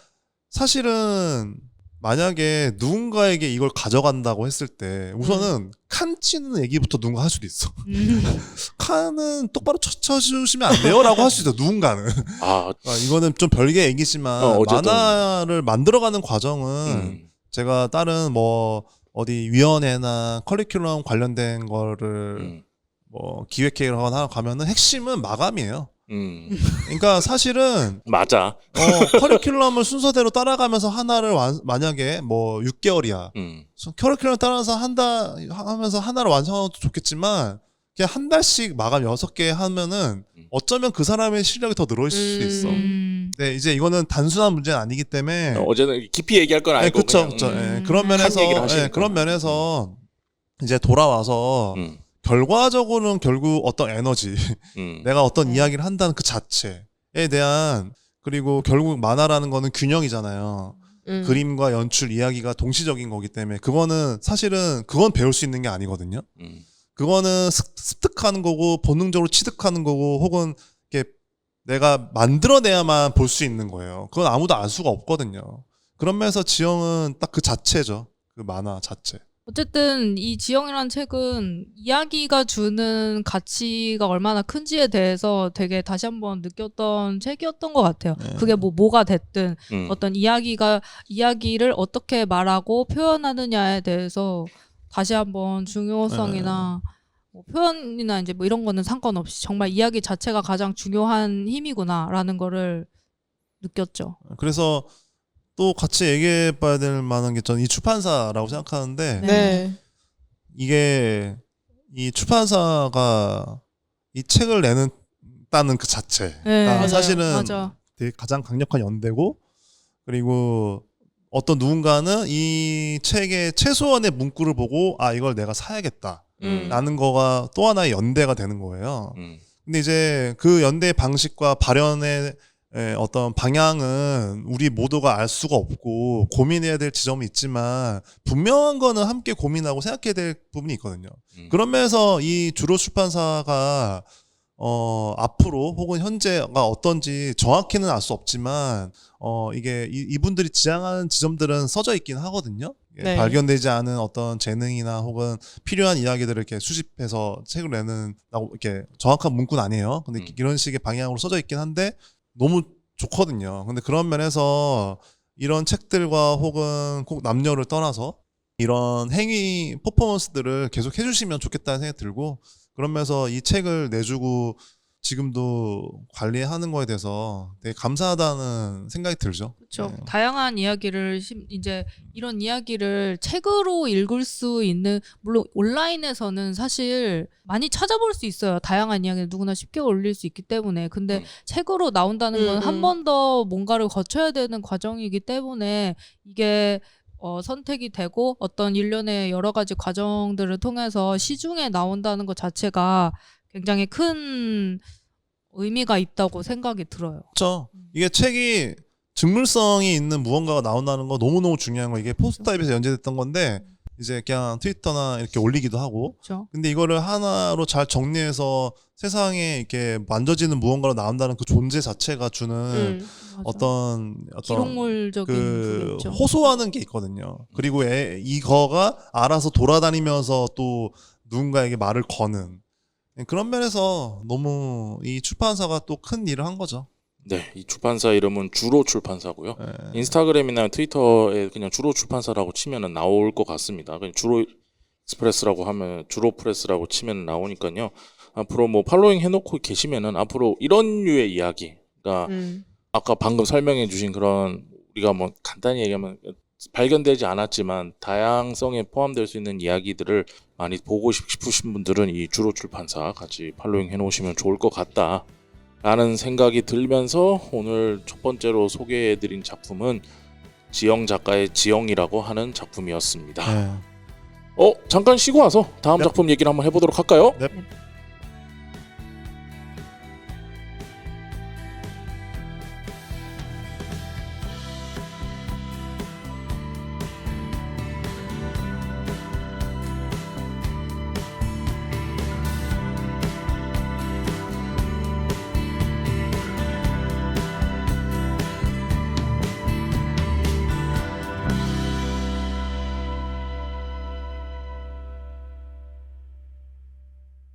사실은 만약에 누군가에게 이걸 가져간다고 했을 때 우선은 칸 치는 얘기부터 누군가 할 수도 있어. 칸은 똑바로 쳐주시면 안 돼요? 라고 할 수 있어. 누군가는. 이거는 좀 별개의 얘기지만 만화를 만들어가는 과정은 제가 다른 뭐 어디 위원회나 커리큘럼 관련된 거를 뭐 기획회의를 하거나 가면은 핵심은 마감이에요. 그러니까 사실은 맞아. 커리큘럼을 순서대로 따라가면서 하나를 만약에 뭐 6개월이야. 커리큘럼 따라서 하면서 하나를 완성하면 좋겠지만 그냥 한 달씩 마감 6개 하면은 어쩌면 그 사람의 실력이 더 늘어질 수도 있어. 네, 이제 이거는 단순한 문제는 아니기 때문에 어제는 깊이 얘기할 건 아니고 그렇죠. 그런 면에서 그런 면에서 이제 돌아와서 결과적으로는 결국 어떤 에너지, 내가 어떤 이야기를 한다는 그 자체에 대한 그리고 결국 만화라는 거는 균형이잖아요. 그림과 연출, 이야기가 동시적인 거기 때문에 그거는 사실은 그건 배울 수 있는 게 아니거든요. 그거는 습득하는 거고 본능적으로 취득하는 거고 혹은 이렇게 내가 만들어내야만 볼 수 있는 거예요. 그건 아무도 알 수가 없거든요. 그런 면에서 지형은 딱 그 자체죠. 그 만화 자체. 어쨌든 이 지형이라는 책은 이야기가 주는 가치가 얼마나 큰지에 대해서 되게 다시 한번 느꼈던 책이었던 것 같아요. 네. 그게 뭐가 됐든 어떤 이야기를 어떻게 말하고 표현하느냐에 대해서 다시 한번 중요성이나 뭐 표현이나 이제 뭐 이런 거는 상관없이 정말 이야기 자체가 가장 중요한 힘이구나라는 거를 느꼈죠. 그래서 또 같이 얘기해 봐야 될 만한 게 저는 이 출판사라고 생각하는데 네. 이게 이 출판사가 이 책을 내는다는 그 자체가 맞아요. 사실은 맞아. 되게 가장 강력한 연대고 그리고 어떤 누군가는 이 책의 최소한의 문구를 보고 아 이걸 내가 사야겠다 라는 거가 또 하나의 연대가 되는 거예요. 근데 이제 그 연대의 방식과 발현의 어떤 방향은 우리 모두가 알 수가 없고 고민해야 될 지점이 있지만 분명한 거는 함께 고민하고 생각해야 될 부분이 있거든요. 그런 면에서 이 주로 출판사가 앞으로 혹은 현재가 어떤지 정확히는 알 수 없지만 이게 이분들이 지향하는 지점들은 써져 있긴 하거든요. 네. 발견되지 않은 어떤 재능이나 혹은 필요한 이야기들을 이렇게 수집해서 책을 내는 이렇게 정확한 문구는 아니에요. 근데 이런 식의 방향으로 써져 있긴 한데 너무 좋거든요. 근데 그런 면에서 이런 책들과 혹은 꼭 남녀를 떠나서 이런 행위 퍼포먼스들을 계속 해주시면 좋겠다는 생각이 들고 그런 면에서 이 책을 내주고 지금도 관리하는 거에 대해서 되게 감사하다는 생각이 들죠. 그렇죠. 네. 다양한 이야기를 이제 이런 이야기를 책으로 읽을 수 있는 물론 온라인에서는 사실 많이 찾아볼 수 있어요. 다양한 이야기를 누구나 쉽게 올릴 수 있기 때문에. 근데 책으로 나온다는 건 한 번 더 뭔가를 거쳐야 되는 과정이기 때문에 이게 선택이 되고 어떤 일련의 여러 가지 과정들을 통해서 시중에 나온다는 것 자체가 굉장히 큰 의미가 있다고 생각이 들어요. 그렇죠. 이게 책이 증물성이 있는 무언가가 나온다는 거 너무너무 중요한 거. 이게 포스트타입에서 연재됐던 건데 이제 그냥 트위터나 이렇게 올리기도 하고. 그렇죠. 근데 이거를 하나로 잘 정리해서 세상에 이렇게 만져지는 무언가로 나온다는 그 존재 자체가 주는 맞아. 어떤 기록물적인 그게 그 있죠. 호소하는 게 있거든요. 그리고 이거가 알아서 돌아다니면서 또 누군가에게 말을 거는 그런 면에서 너무 이 출판사가 또 큰 일을 한 거죠. 네, 이 출판사 이름은 주로 출판사고요. 네. 인스타그램이나 트위터에 그냥 주로 출판사라고 치면은 나올 것 같습니다. 그냥 주로 익스프레스라고 하면 주로 프레스라고 치면 나오니까요. 앞으로 뭐 팔로잉 해놓고 계시면은 앞으로 이런 류의 이야기, 그러니까 아까 방금 설명해주신 그런 우리가 뭐 간단히 얘기하면 발견되지 않았지만 다양성에 포함될 수 있는 이야기들을 많이 보고 싶으신 분들은 이 주로 출판사 같이 팔로잉 해놓으시면 좋을 것 같다 라는 생각이 들면서 오늘 첫 번째로 소개해드린 작품은 지영 작가의 지영이라고 하는 작품이었습니다. 네. 잠깐 쉬고 와서 다음 네. 작품 얘기를 한번 해보도록 할까요? 네.